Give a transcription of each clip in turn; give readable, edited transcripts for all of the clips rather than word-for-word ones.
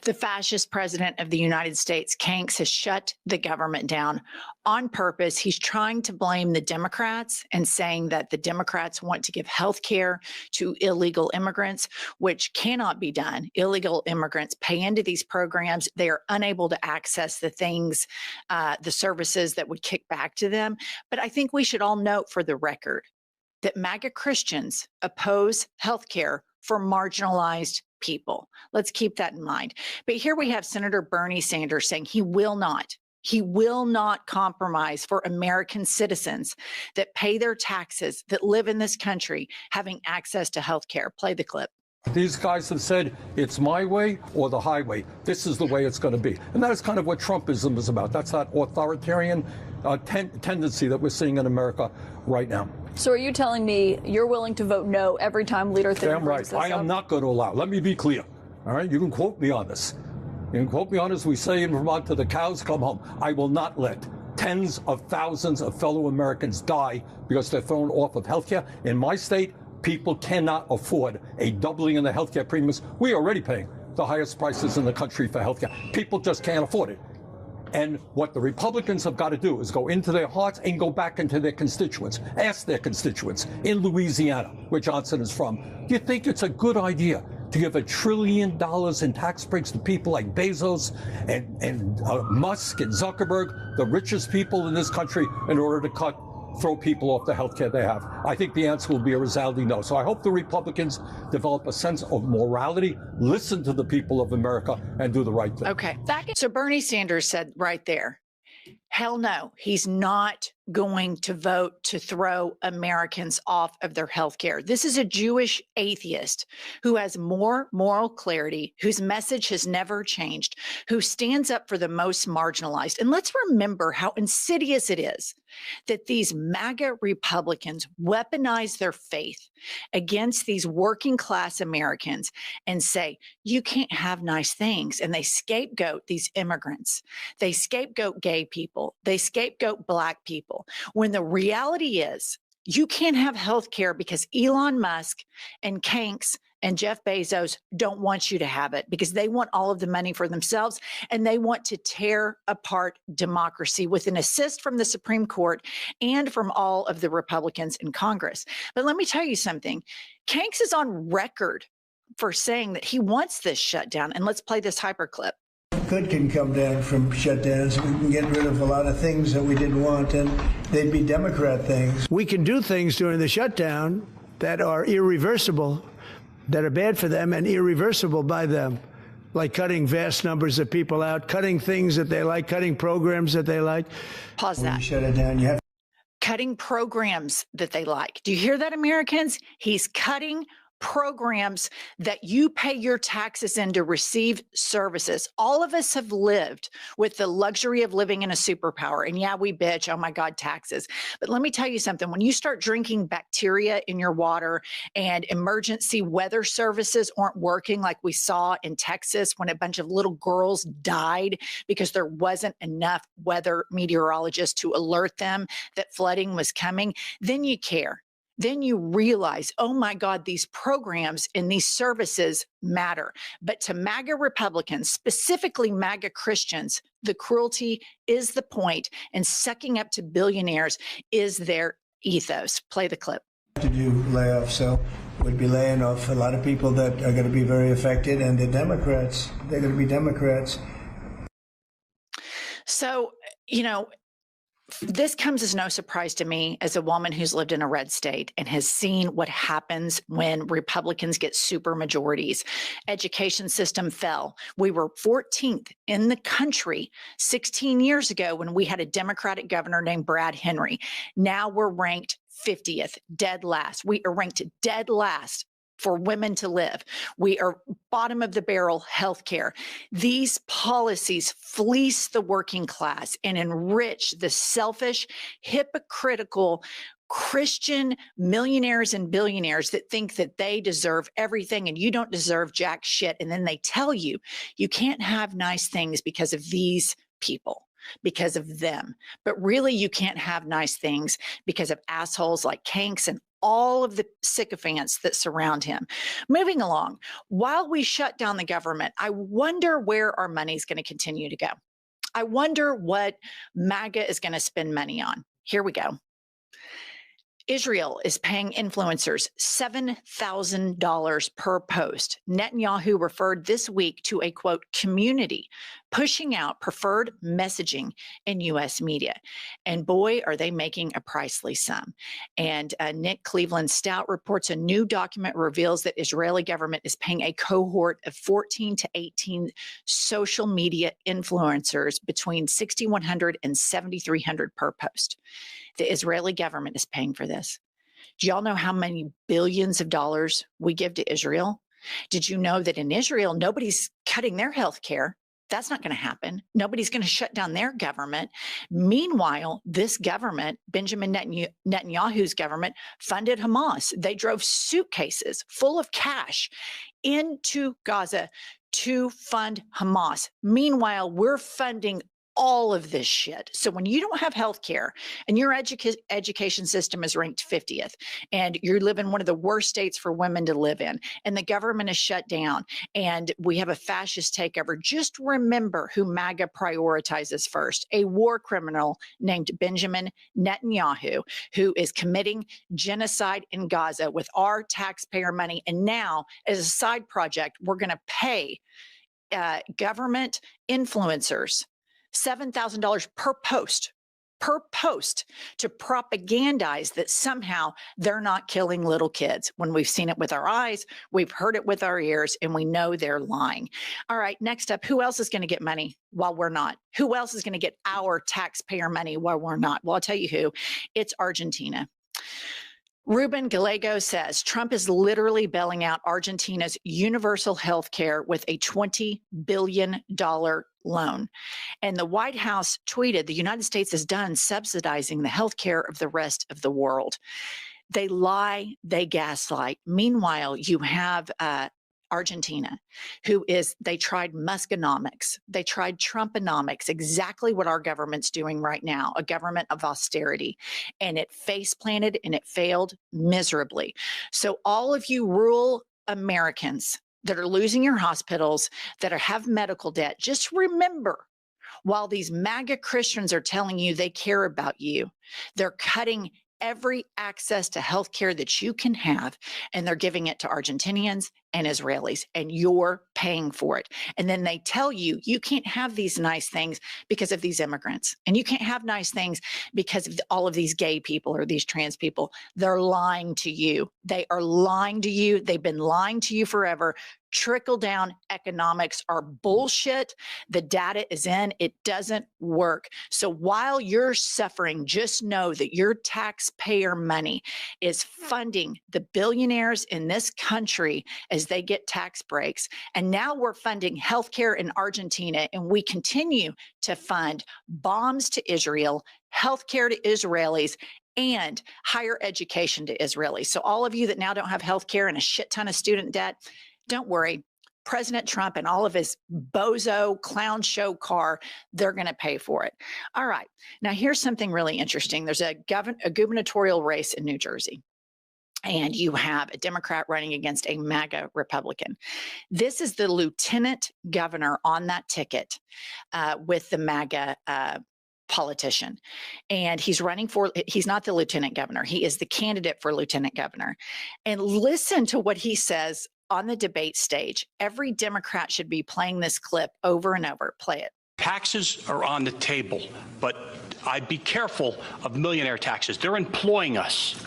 The fascist president of the United States, Kanks, has shut the government down on purpose. He's trying to blame the Democrats and saying that the Democrats want to give health care to illegal immigrants, which cannot be done. Illegal immigrants pay into these programs. They are unable to access the things, the services that would kick back to them. But I think we should all note for the record that MAGA Christians oppose health care for marginalized people. Let's keep that in mind. But here we have Senator Bernie Sanders saying he will not compromise for American citizens that pay their taxes, that live in this country, having access to health care. Play the clip. These guys have said it's my way or the highway. This is the way it's going to be. And that is kind of what Trumpism is about. That's that authoritarian tendency that we're seeing in America right now. So are you telling me you're willing to vote no every time Leader Thinner brings this up? I am not going to allow. Let me be clear. All right? You can quote me on this. You can quote me on this. We say in Vermont, till the cows come home. I will not let tens of thousands of fellow Americans die because they're thrown off of health care. In my state, people cannot afford a doubling in the health care premiums. We are already paying the highest prices in the country for health care. People just can't afford it. And what the Republicans have got to do is go into their hearts and go back into their constituents. Ask their constituents in Louisiana, where Johnson is from, do you think it's a good idea to give $1 trillion in tax breaks to people like Bezos and Musk and Zuckerberg, the richest people in this country, in order to throw people off the health care they have? I think the answer will be a resounding no. So I hope the Republicans develop a sense of morality, listen to the people of America, and do the right thing. Okay. So Bernie Sanders said right there, hell no, he's not going to vote to throw Americans off of their health care. This is a Jewish atheist who has more moral clarity, whose message has never changed, who stands up for the most marginalized. And let's remember how insidious it is that these MAGA Republicans weaponize their faith against these working class Americans and say, you can't have nice things. And they scapegoat these immigrants. They scapegoat gay people. They scapegoat Black people. When the reality is you can't have health care because Elon Musk and Kanks and Jeff Bezos don't want you to have it because they want all of the money for themselves and they want to tear apart democracy with an assist from the Supreme Court and from all of the Republicans in Congress. But let me tell you something. Kanks is on record for saying that he wants this shutdown. And let's play this hyper clip. Good can come down from shutdowns. We can get rid of a lot of things that we didn't want, and they'd be Democrat things. We can do things during the shutdown that are irreversible, that are bad for them and irreversible by them, like cutting vast numbers of people out, cutting things that they like, cutting programs that they like. Pause that. When you shut it down, you have cutting programs that they like. Do you hear that, Americans? He's cutting programs that you pay your taxes in to receive services. All of us have lived with the luxury of living in a superpower. And yeah, we bitch, oh my God, taxes. But let me tell you something. When you start drinking bacteria in your water and emergency weather services aren't working, like we saw in Texas when a bunch of little girls died because there wasn't enough weather meteorologists to alert them that flooding was coming, then you care. Then you realize, oh my God, these programs and these services matter. But to MAGA Republicans, specifically MAGA Christians, the cruelty is the point, and sucking up to billionaires is their ethos. Play the clip. to do layoffs, so we'd be laying off a lot of people that are going to be very affected, and the Democrats, they're going to be Democrats. So, you know, this comes as no surprise to me as a woman who's lived in a red state and has seen what happens when Republicans get super majorities. Education system fell. We were 14th in the country 16 years ago when we had a Democratic governor named Brad Henry. Now we're ranked 50th, dead last. We are ranked dead last for women to live. We are bottom of the barrel healthcare. These policies fleece the working class and enrich the selfish, hypocritical Christian millionaires and billionaires that think that they deserve everything and you don't deserve jack shit. And then they tell you, you can't have nice things because of these people, because of them. But really, you can't have nice things because of assholes like Kanks and all of the sycophants that surround him. Moving along, while we shut down the government, I wonder where our money is going to continue to go. I wonder what MAGA is going to spend money on. Here we go. Israel is paying influencers $7,000 per post. Netanyahu referred this week to a, quote, community pushing out preferred messaging in U.S. media. And boy, are they making a pricely sum. And Nick Cleveland Stout reports a new document reveals that Israeli government is paying a cohort of 14 to 18 social media influencers between $6,100 and $7,300 per post. The Israeli government is paying for this. Do y'all know how many billions of dollars we give to Israel? Did you know that in Israel, nobody's cutting their health care? That's not going to happen. Nobody's going to shut down their government. Meanwhile, this government, Benjamin Netanyahu's government, funded Hamas. They drove suitcases full of cash into Gaza to fund Hamas. Meanwhile, we're funding all of this shit. So when you don't have health care and your education system is ranked 50th and you live in one of the worst states for women to live in and the government is shut down and we have a fascist takeover, just remember who MAGA prioritizes first. A war criminal named Benjamin Netanyahu, who is committing genocide in Gaza with our taxpayer money. And now, as a side project, we're going to pay government influencers $7,000 per post to propagandize that somehow they're not killing little kids, when we've seen it with our eyes, we've heard it with our ears, and we know they're lying. All right, next up, who else is going to get money while we're not? Who else is going to get our taxpayer money while we're not? Well, I'll tell you who. It's Argentina. Ruben Gallego says Trump is literally bailing out Argentina's universal health care with a $20 billion loan. And the White House tweeted, the United States is done subsidizing the health care of the rest of the world. They lie, they gaslight. Meanwhile, you have Argentina, they tried Muskonomics, they tried Trumponomics, exactly what our government's doing right now, a government of austerity, and it face planted and it failed miserably. So all of you rural Americans that are losing your hospitals, that have medical debt, just remember, while these MAGA Christians are telling you they care about you, they're cutting every access to health care that you can have, and they're giving it to Argentinians and Israelis, and you're paying for it. And then they tell you, you can't have these nice things because of these immigrants, and you can't have nice things because of all of these gay people or these trans people. They're lying to you. They are lying to you. They've been lying to you forever. Trickle-down economics are bullshit. The data is in. It doesn't work. So while you're suffering, just know that your taxpayer money is funding the billionaires in this country as they get tax breaks. And now we're funding healthcare in Argentina, and we continue to fund bombs to Israel, healthcare to Israelis, and higher education to Israelis. So all of you that now don't have healthcare and a shit ton of student debt, don't worry. President Trump and all of his bozo clown show car, they're going to pay for it. All right. Now, here's something really interesting. There's a gubernatorial race in New Jersey, and you have a Democrat running against a MAGA Republican. This is the lieutenant governor on that ticket with the MAGA politician. And he's not the lieutenant governor. He is the candidate for lieutenant governor. And listen to what he says on the debate stage. Every Democrat should be playing this clip over and over. Play it. Taxes are on the table, but I'd be careful of millionaire taxes. They're employing us.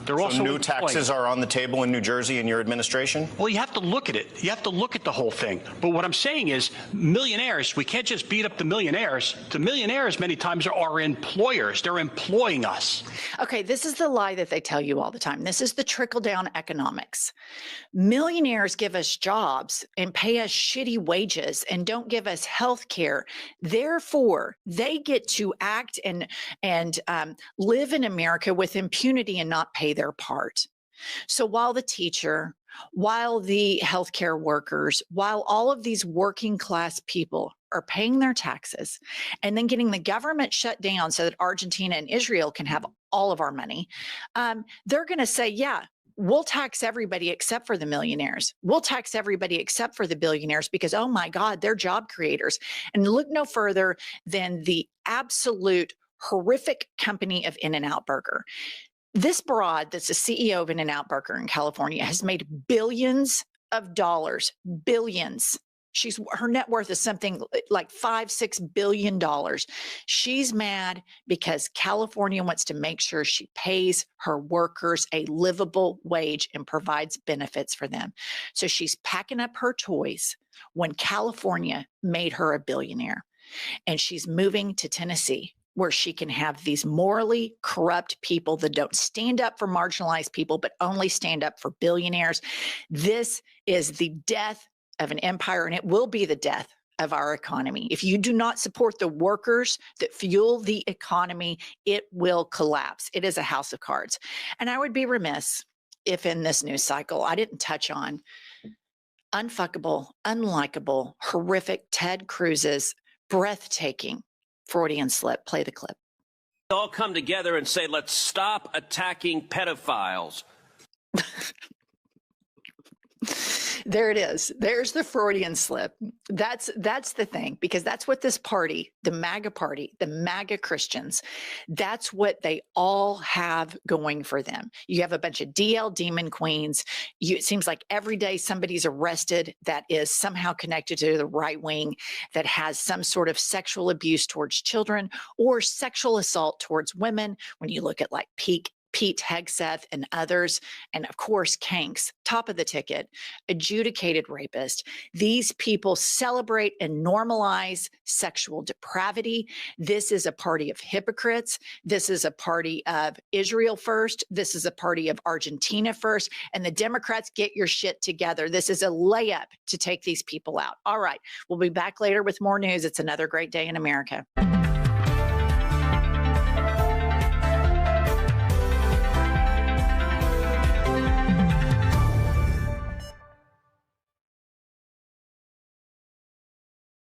They're also new taxes are on the table in New Jersey in your administration? Well, you have to look at it. You have to look at the whole thing. But what I'm saying is millionaires, we can't just beat up the millionaires. The millionaires many times are our employers. They're employing us. Okay, this is the lie that they tell you all the time. This is the trickle-down economics. Millionaires give us jobs and pay us shitty wages and don't give us health care. Therefore, they get to act and live in America with impunity and not pay their part. So while the teacher, while the healthcare workers, while all of these working class people are paying their taxes and then getting the government shut down so that Argentina and Israel can have all of our money, they're going to say, yeah, we'll tax everybody except for the millionaires. We'll tax everybody except for the billionaires because, oh my God, they're job creators. And look no further than the absolute horrific company of In-N-Out Burger. This broad that's the CEO of In-N-Out Burger in California has made billions of dollars, billions. Her net worth is something like $5-6 billion. She's mad because California wants to make sure she pays her workers a livable wage and provides benefits for them. So she's packing up her toys when California made her a billionaire, and she's moving to Tennessee, where she can have these morally corrupt people that don't stand up for marginalized people, but only stand up for billionaires. This is the death of an empire, and it will be the death of our economy. If you do not support the workers that fuel the economy, it will collapse. It is a house of cards. And I would be remiss if in this news cycle I didn't touch on unfuckable, unlikable, horrific Ted Cruz's breathtaking Freudian slip. Play the clip. All come together and say, let's stop attacking pedophiles. There it is. There's the Freudian slip. That's the thing, because that's what this party, the MAGA Christians, that's what they all have going for them. You have a bunch of DL demon queens. It seems like every day somebody's arrested that is somehow connected to the right wing, that has some sort of sexual abuse towards children or sexual assault towards women. When you look at like Pete Hegseth and others, and of course, Kanks, top of the ticket, adjudicated rapist. These people celebrate and normalize sexual depravity. This is a party of hypocrites. This is a party of Israel first. This is a party of Argentina first. And the Democrats, get your shit together. This is a layup to take these people out. All right. We'll be back later with more news. It's another great day in America.